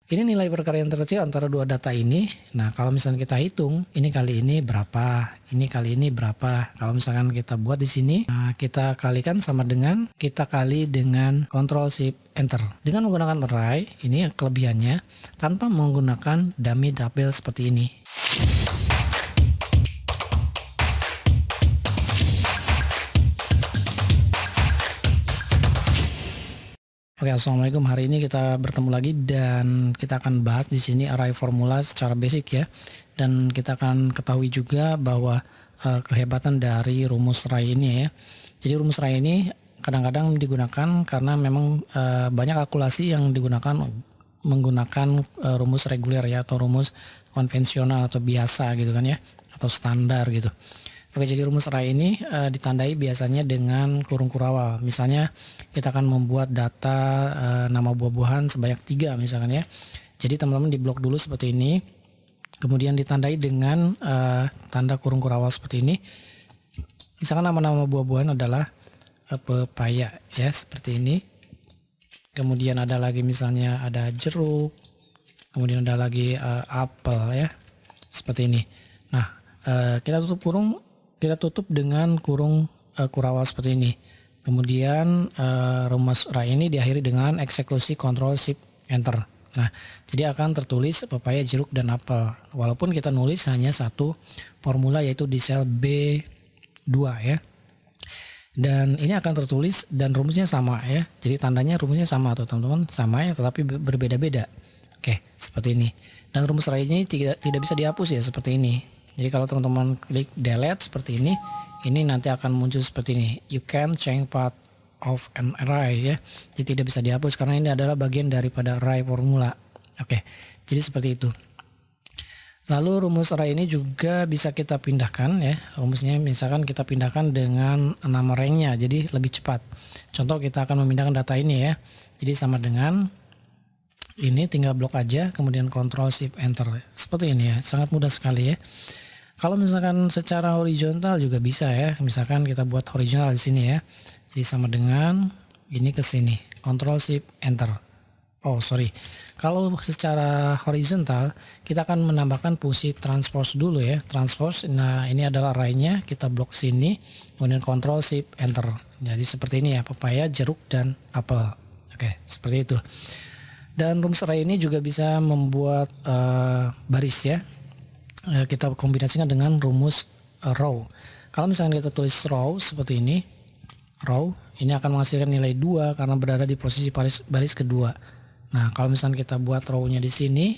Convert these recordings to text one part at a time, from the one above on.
Ini nilai perkalian terkecil antara dua data ini. Nah, kalau misalnya kita hitung, ini kali ini berapa, ini kali ini berapa. Kalau misalkan kita buat di sini, nah kita kalikan sama dengan, kita kali dengan Ctrl Shift Enter. Dengan menggunakan array, ini kelebihannya, tanpa menggunakan dummy tabel seperti ini. Oke, assalamualaikum. Hari ini kita bertemu lagi dan kita akan bahas di sini array formula secara basic ya. Dan kita akan ketahui juga bahwa kehebatan dari rumus array ini ya. Jadi rumus array ini kadang-kadang digunakan karena memang banyak kalkulasi yang digunakan menggunakan rumus reguler ya, atau rumus konvensional atau biasa gitu kan ya, atau standar gitu. Oke, jadi rumus array ini ditandai biasanya dengan kurung kurawal. Misalnya kita akan membuat data nama buah-buahan sebanyak 3 misalkan ya. Jadi teman-teman diblok dulu seperti ini. Kemudian ditandai dengan tanda kurung kurawal seperti ini. Misalkan nama-nama buah-buahan adalah pepaya ya, seperti ini. Kemudian ada lagi misalnya ada jeruk. Kemudian ada lagi apel ya, seperti ini. Nah, kita tutup dengan kurung kurawal seperti ini. Kemudian rumus array ini diakhiri dengan eksekusi Ctrl Shift Enter. Nah, jadi akan tertulis pepaya, jeruk, dan apel. Walaupun kita nulis hanya satu formula, yaitu di sel B2 ya. Dan ini akan tertulis dan rumusnya sama ya. Jadi tandanya rumusnya sama tuh teman-teman, sama ya, tetapi berbeda-beda. Oke, seperti ini. Dan rumus array ini tidak bisa dihapus ya, seperti ini. Jadi kalau teman-teman klik delete seperti ini nanti akan muncul seperti ini. You can change part of an array ya. Jadi tidak bisa dihapus karena ini adalah bagian daripada array formula. Oke, jadi seperti itu. Lalu rumus array ini juga bisa kita pindahkan ya. Rumusnya misalkan kita pindahkan dengan nama ranknya, jadi lebih cepat. Contoh kita akan memindahkan data ini ya. Jadi sama dengan ini, tinggal blok aja, kemudian Ctrl Shift Enter. Seperti ini ya, sangat mudah sekali ya. Kalau misalkan secara horizontal juga bisa ya. Misalkan kita buat horizontal di sini ya. Jadi sama dengan ini ke sini, Ctrl Shift Enter. Oh, sorry. Kalau secara horizontal kita akan menambahkan fungsi transpose dulu ya. Transpose. Nah, ini adalah array-nya, kita blok sini, kemudian Ctrl Shift Enter. Jadi seperti ini ya, pepaya, jeruk, dan apel. Oke, seperti itu. Dan rumus array ini juga bisa membuat baris ya. Kita kombinasikan dengan rumus row. Kalau misalnya kita tulis row seperti ini, row ini akan menghasilkan nilai 2 karena berada di posisi baris kedua. Nah, kalau misalnya kita buat row-nya di sini,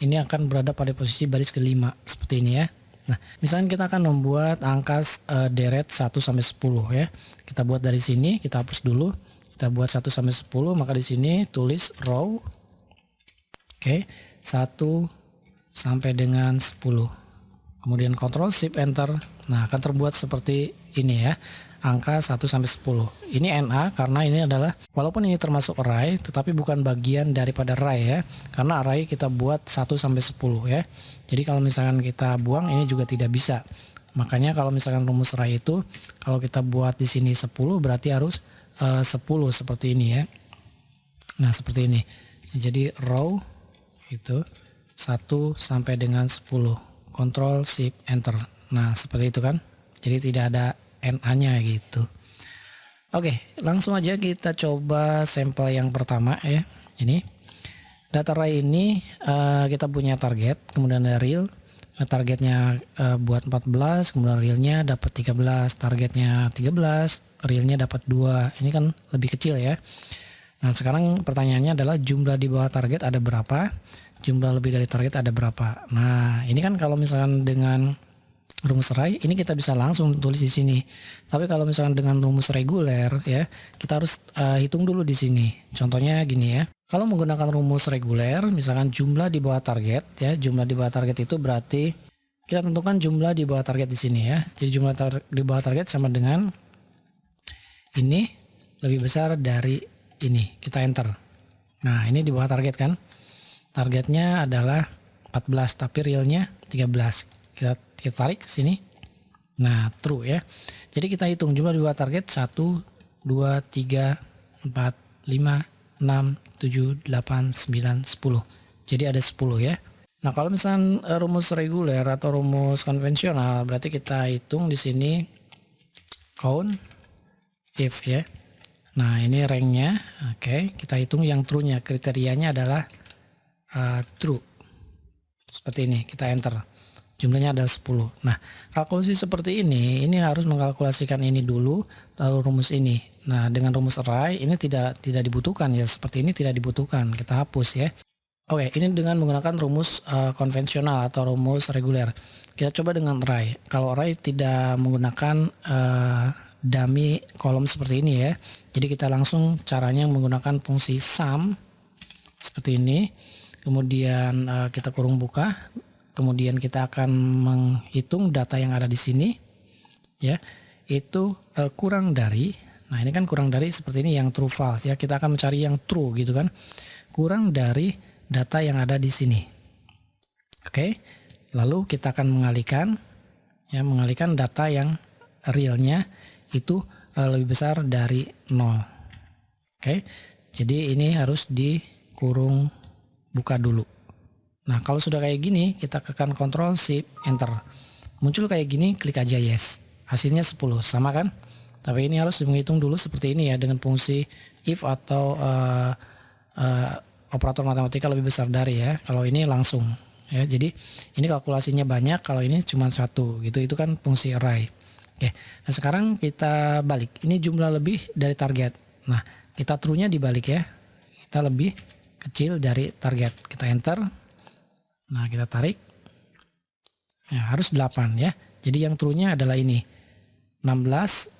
ini akan berada pada posisi baris kelima seperti ini ya. Nah, misalnya kita akan membuat angka deret 1 sampai 10 ya. Kita buat dari sini, kita hapus dulu. Kita buat 1 sampai 10, maka di sini tulis row. Oke, 1 sampai dengan 10. Kemudian Ctrl Shift Enter. Nah, akan terbuat seperti ini ya. Angka 1 sampai 10. Ini NA karena ini adalah, walaupun ini termasuk array, tetapi bukan bagian daripada array ya. Karena array kita buat 1 sampai 10 ya. Jadi kalau misalkan kita buang, ini juga tidak bisa. Makanya kalau misalkan rumus array itu, kalau kita buat di sini 10 berarti harus 10 seperti ini ya. Nah, seperti ini. Jadi row itu 1 sampai dengan 10. Ctrl Shift Enter. Nah, seperti itu kan. Jadi tidak ada NA-nya gitu. Oke, langsung aja kita coba sampel yang pertama ya. Ini data array ini kita punya target, kemudian ada real. Nah, targetnya buat 14, kemudian realnya dapat 13, targetnya 13, realnya dapat 2. Ini kan lebih kecil ya. Nah, sekarang pertanyaannya adalah jumlah di bawah target ada berapa? Jumlah lebih dari target ada berapa? Nah, ini kan kalau misalkan dengan rumus array ini kita bisa langsung tulis di sini. Tapi kalau misalkan dengan rumus reguler ya, kita harus hitung dulu di sini. Contohnya gini ya. Kalau menggunakan rumus reguler, misalkan jumlah di bawah target ya, jumlah di bawah target itu berarti kita tentukan jumlah di bawah target di sini ya. Jadi jumlah di bawah target sama dengan ini lebih besar dari ini. Kita enter. Nah, ini di bawah target kan. Targetnya adalah 14 tapi realnya 13. Kita tarik ke sini. Nah, true ya. Jadi kita hitung jumlah di bawah target 1, 2, 3, 4, 5, 6, 7, 8, 9, 10. Jadi ada 10 ya. Nah, kalau misalkan rumus reguler atau rumus konvensional, berarti kita hitung di sini count if ya. Nah, ini ranknya. Oke, kita hitung yang true-nya. Kriterianya adalah true. Seperti ini, kita enter. Jumlahnya ada 10. Nah, kalkulasi seperti ini harus mengkalkulasikan ini dulu, lalu rumus ini. Nah, dengan rumus array ini tidak dibutuhkan ya, seperti ini tidak dibutuhkan, kita hapus ya. Oke, ini dengan menggunakan rumus konvensional atau rumus reguler. Kita coba dengan array. Kalau array tidak menggunakan dummy kolom seperti ini ya. Jadi kita langsung caranya menggunakan fungsi sum seperti ini. Kemudian kita kurung buka. Kemudian kita akan menghitung data yang ada di sini, ya, itu kurang dari. Nah, ini kan kurang dari seperti ini yang true false ya. Kita akan mencari yang true gitu kan. Kurang dari data yang ada di sini. Oke. Lalu kita akan mengalihkan data yang realnya itu lebih besar dari 0. Oke. Jadi ini harus dikurung buka dulu. Nah, kalau sudah kayak gini, kita tekan Ctrl Shift Enter. Muncul kayak gini, klik aja yes. Hasilnya 10, sama kan? Tapi ini harus menghitung dulu seperti ini ya, dengan fungsi if atau operator matematika lebih besar dari ya. Kalau ini langsung ya. Jadi ini kalkulasinya banyak, kalau ini cuma satu gitu. Itu kan fungsi array. Oke. Nah, sekarang kita balik. Ini jumlah lebih dari target. Nah, kita true-nya dibalik ya. Kita lebih kecil dari target. Kita enter. Nah, kita tarik. Ya, harus 8 ya. Jadi yang true-nya adalah ini. 16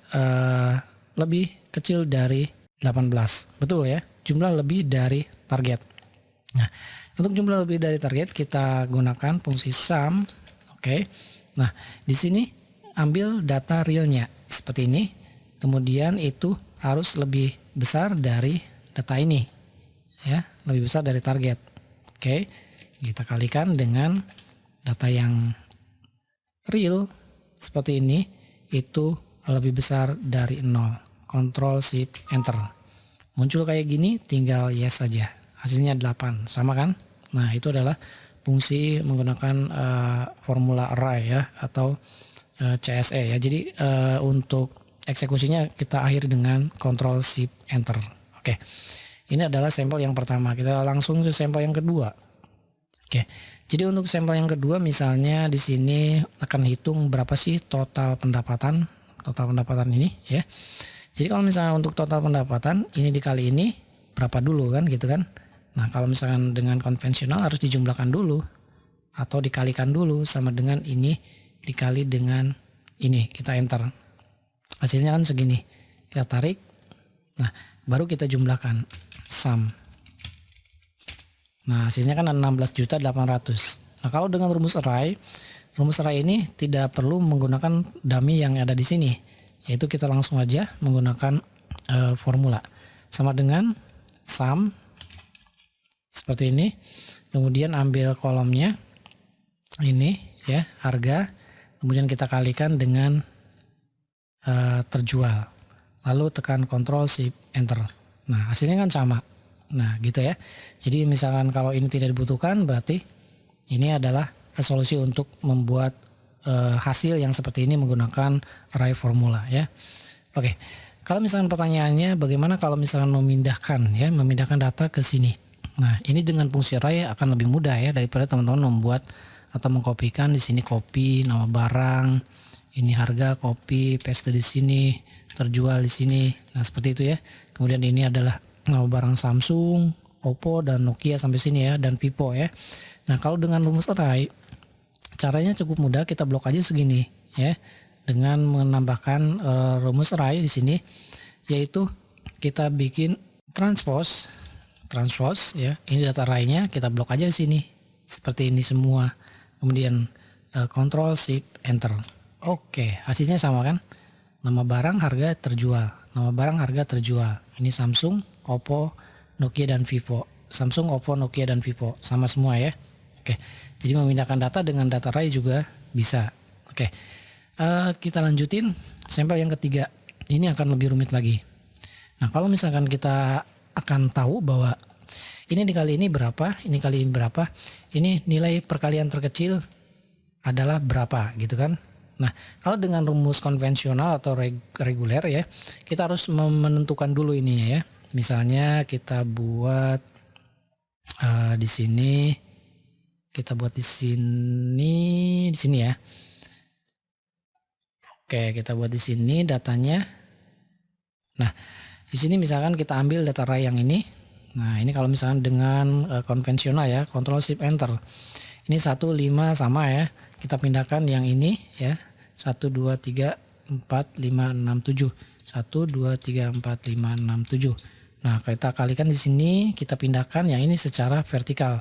lebih kecil dari 18. Betul ya? Jumlah lebih dari target. Nah, untuk jumlah lebih dari target kita gunakan fungsi sum. Oke. Nah, di sini ambil data realnya seperti ini. Kemudian itu harus lebih besar dari data ini. Ya, lebih besar dari target. Oke. Kita kalikan dengan data yang real seperti ini, itu lebih besar dari 0. Ctrl Shift Enter. Muncul kayak gini, tinggal yes saja. Hasilnya 8, sama kan? Nah, itu adalah fungsi menggunakan formula array ya, atau CSE ya. Jadi untuk eksekusinya kita akhiri dengan Ctrl Shift Enter. Oke. Ini adalah sampel yang pertama. Kita langsung ke sampel yang kedua. Oke, jadi untuk sampel yang kedua misalnya di sini akan hitung berapa sih total pendapatan ini ya. Jadi kalau misalnya untuk total pendapatan ini dikali ini berapa dulu kan gitu kan. Nah, kalau misalkan dengan konvensional harus dijumlahkan dulu atau dikalikan dulu sama dengan ini dikali dengan ini, kita enter. Hasilnya kan segini. Kita tarik. Nah, baru kita jumlahkan sum. Nah, hasilnya kan 16.800. Nah, kalau dengan rumus array ini tidak perlu menggunakan dummy yang ada di sini. Yaitu kita langsung aja menggunakan formula. Sama dengan sum seperti ini. Kemudian ambil kolomnya ini ya, harga. Kemudian kita kalikan dengan terjual. Lalu tekan Ctrl Shift Enter. Nah, hasilnya kan sama. Nah, gitu ya. Jadi misalkan kalau ini tidak dibutuhkan, berarti ini adalah solusi untuk membuat hasil yang seperti ini menggunakan array formula ya. Oke. Kalau misalkan pertanyaannya bagaimana kalau misalkan memindahkan data ke sini. Nah, ini dengan fungsi array akan lebih mudah ya daripada teman-teman membuat atau mengkopikan di sini copy nama barang, ini harga, copy, paste di sini, terjual di sini. Nah, seperti itu ya. Kemudian ini adalah nama barang Samsung, Oppo, dan Nokia sampai sini ya, dan Vivo ya. Nah, kalau dengan rumus array, caranya cukup mudah, kita blok aja segini ya, dengan menambahkan rumus array di sini, yaitu kita bikin transpose ya. Ini data arraynya, kita blok aja di sini seperti ini semua. Kemudian Ctrl Shift Enter. Oke, hasilnya sama kan? Nama barang, harga, terjual. Nama barang, harga, terjual. Ini Samsung, Oppo, Nokia, dan Vivo. Samsung, Oppo, Nokia, dan Vivo. Sama semua ya. Oke. Jadi memindahkan data dengan data array juga bisa. Oke. Kita lanjutin sampel yang ketiga. Ini akan lebih rumit lagi. Nah, kalau misalkan kita akan tahu bahwa ini dikali ini berapa, ini kali ini berapa, ini nilai perkalian terkecil adalah berapa gitu kan. Nah, kalau dengan rumus konvensional atau reguler ya, kita harus menentukan dulu ininya ya. Misalnya kita buat di sini, kita buat di sini ya. Oke, kita buat di sini datanya. Nah, di sini misalkan kita ambil data array yang ini. Nah, ini kalau misalkan dengan konvensional ya, Ctrl Shift Enter. Ini 1, 5 sama ya. Kita pindahkan yang ini ya. 1, 2, 3, 4, 5, 6, 7. 1, 2, 3, 4, 5, 6, 7. Nah, kita kalikan di sini, kita pindahkan yang ini secara vertikal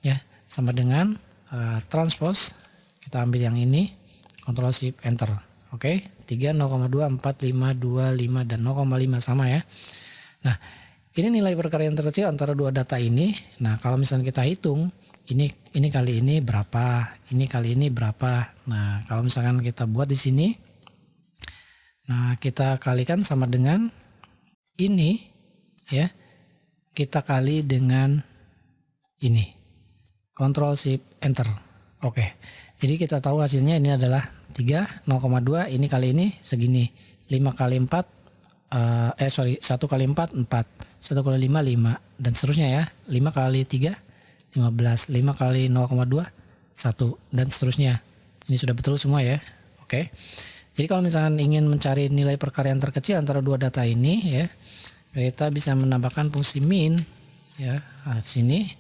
ya, sama dengan transpose. Kita ambil yang ini, Ctrl Shift Enter. Oke, 3, 0,2, 4, 5, 2, 5 dan 0,5 sama ya. Nah, ini nilai perkalian terkecil antara dua data ini. Nah, kalau misalnya kita hitung, ini kali ini berapa, ini kali ini berapa. Nah, kalau misalkan kita buat di sini, nah kita kalikan sama dengan ini ya, kita kali dengan ini, Ctrl Shift Enter. Oke, jadi kita tahu hasilnya ini adalah 3, 0,2, ini kali ini segini, 5 kali 4, 1 kali 4, 4, 1 kali 5, 5, dan seterusnya ya, 5 kali 3, 15, 5 kali 0,2, 1, dan seterusnya. Ini sudah betul semua ya. Oke, jadi kalau misalkan ingin mencari nilai perkalian terkecil antara dua data ini ya, kita bisa menambahkan fungsi min ya, sini,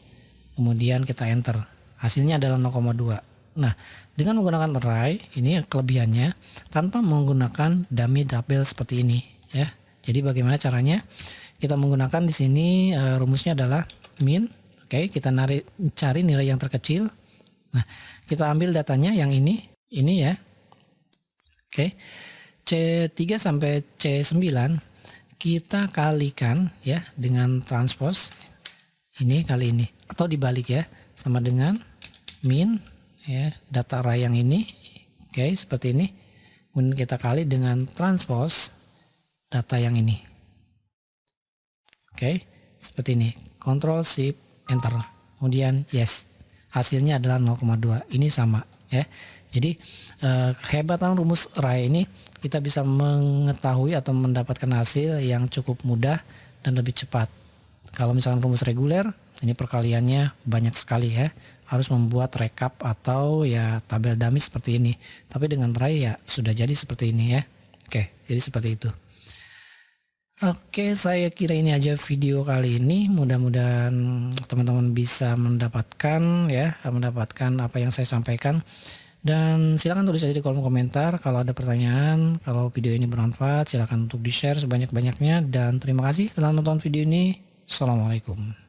kemudian kita enter, hasilnya adalah 0,2. Nah, dengan menggunakan array ini kelebihannya tanpa menggunakan dummy tabel seperti ini ya. Jadi bagaimana caranya? Kita menggunakan di sini rumusnya adalah min. Oke, kita cari nilai yang terkecil. Nah, kita ambil datanya yang ini ya. Oke. C3 sampai C9 kita kalikan ya dengan transpose ini kali ini, atau dibalik ya, sama dengan min ya, data array yang ini. Oke, seperti ini. Kemudian kita kali dengan transpose data yang ini. Oke, seperti ini. Ctrl Shift Enter. Kemudian yes. Hasilnya adalah 0,2. Ini sama ya. Jadi kehebatan rumus array ini, kita bisa mengetahui atau mendapatkan hasil yang cukup mudah dan lebih cepat. Kalau misalkan rumus reguler, ini perkaliannya banyak sekali ya. Harus membuat rekap atau ya tabel dummy seperti ini. Tapi dengan array ya sudah jadi seperti ini ya. Oke, jadi seperti itu. Oke, saya kira ini aja video kali ini. Mudah-mudahan teman-teman bisa mendapatkan apa yang saya sampaikan. Dan silakan tulis aja di kolom komentar kalau ada pertanyaan. Kalau video ini bermanfaat, silakan untuk di-share sebanyak-banyaknya. Dan terima kasih telah menonton video ini. Assalamualaikum.